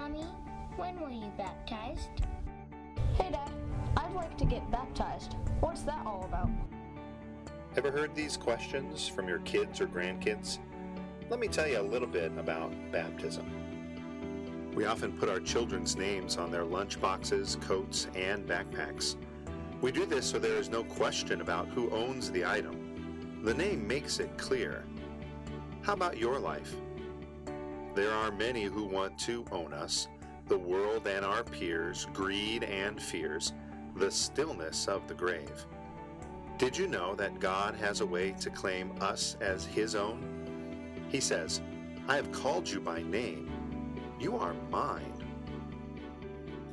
Mommy, when were you baptized? Hey Dad, I'd like to get baptized. What's that all about? Ever heard these questions from your kids or grandkids? Let me tell you a little bit about baptism. We often put our children's names on their lunch boxes, coats, and backpacks. We do this so there is no question about who owns the item. The name makes it clear. How about your life? There are many who want to own us, the world and our peers, greed and fears, the stillness of the grave. Did you know that God has a way to claim us as His own? He says, "I have called you by name. You are mine."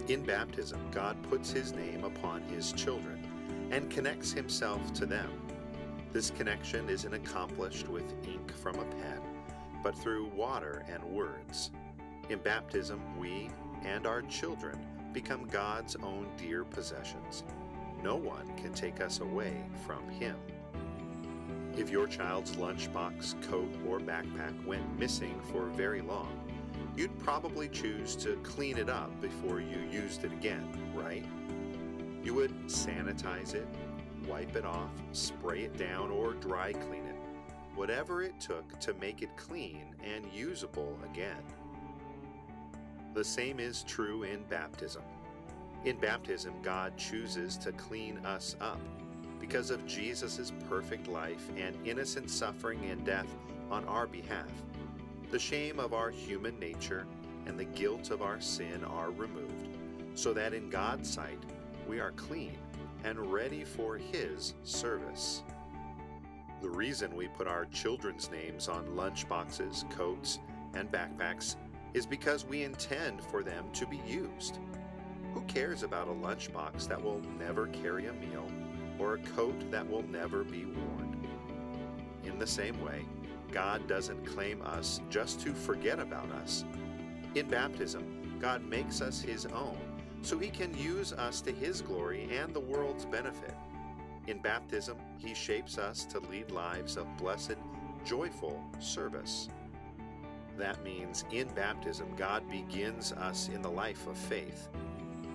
In baptism, God puts His name upon His children and connects Himself to them. This connection isn't accomplished with ink from a pen, but through water and words. In baptism, we and our children become God's own dear possessions. No one can take us away from Him. If your child's lunchbox, coat, or backpack went missing for very long, you'd probably choose to clean it up before you used it again, right? You would sanitize it, wipe it off, spray it down, or dry clean it, whatever it took to make it clean and usable again. The same is true in baptism. In baptism, God chooses to clean us up because of Jesus' perfect life and innocent suffering and death on our behalf. The shame of our human nature and the guilt of our sin are removed, so that in God's sight we are clean and ready for His service. The reason we put our children's names on lunch boxes, coats, and backpacks is because we intend for them to be used. Who cares about a lunchbox that will never carry a meal or a coat that will never be worn? In the same way, God doesn't claim us just to forget about us. In baptism, God makes us His own so He can use us to His glory and the world's benefit. In baptism, He shapes us to lead lives of blessed, joyful service. That means in baptism, God begins us in the life of faith.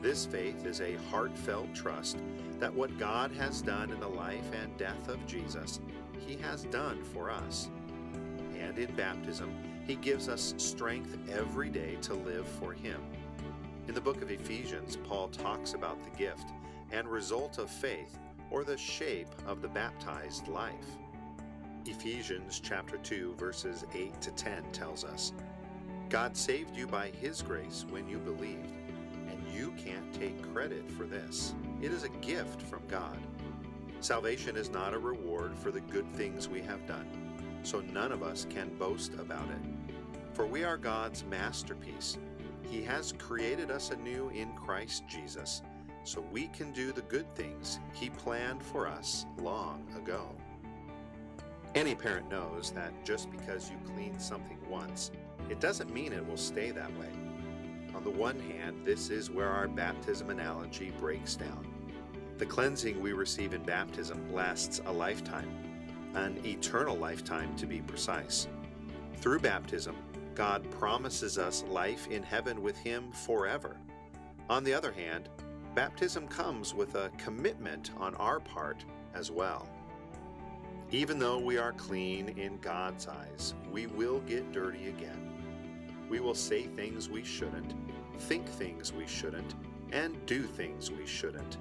This faith is a heartfelt trust that what God has done in the life and death of Jesus, He has done for us. And in baptism, He gives us strength every day to live for Him. In the book of Ephesians, Paul talks about the gift and result of faith, or the shape of the baptized life. Ephesians chapter 2, verses 8 to 10 tells us, "God saved you by His grace when you believed, and you can't take credit for this. It is a gift from God. Salvation is not a reward for the good things we have done, so none of us can boast about it. For we are God's masterpiece. He has created us anew in Christ Jesus, so we can do the good things He planned for us long ago." Any parent knows that just because you clean something once, it doesn't mean it will stay that way. On the one hand, this is where our baptism analogy breaks down. The cleansing we receive in baptism lasts a lifetime, an eternal lifetime to be precise. Through baptism, God promises us life in heaven with Him forever. On the other hand, baptism comes with a commitment on our part as well. Even though we are clean in God's eyes, we will get dirty again. We will say things we shouldn't, think things we shouldn't, and do things we shouldn't.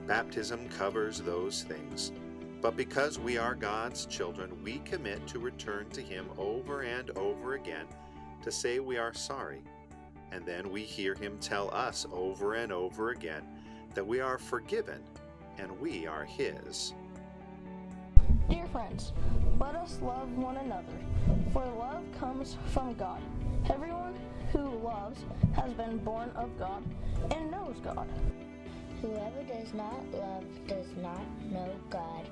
Baptism covers those things. But because we are God's children, we commit to return to Him over and over again to say we are sorry. And then we hear Him tell us over and over again that we are forgiven and we are His. Dear friends, let us love one another, for love comes from God. Everyone who loves has been born of God and knows God. Whoever does not love does not know God,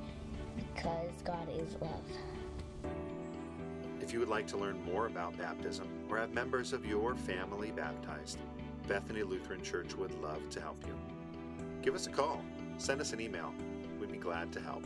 because God is love. If you would like to learn more about baptism or have members of your family baptized, Bethany Lutheran Church would love to help you. Give us a call. Send us an email. We'd be glad to help.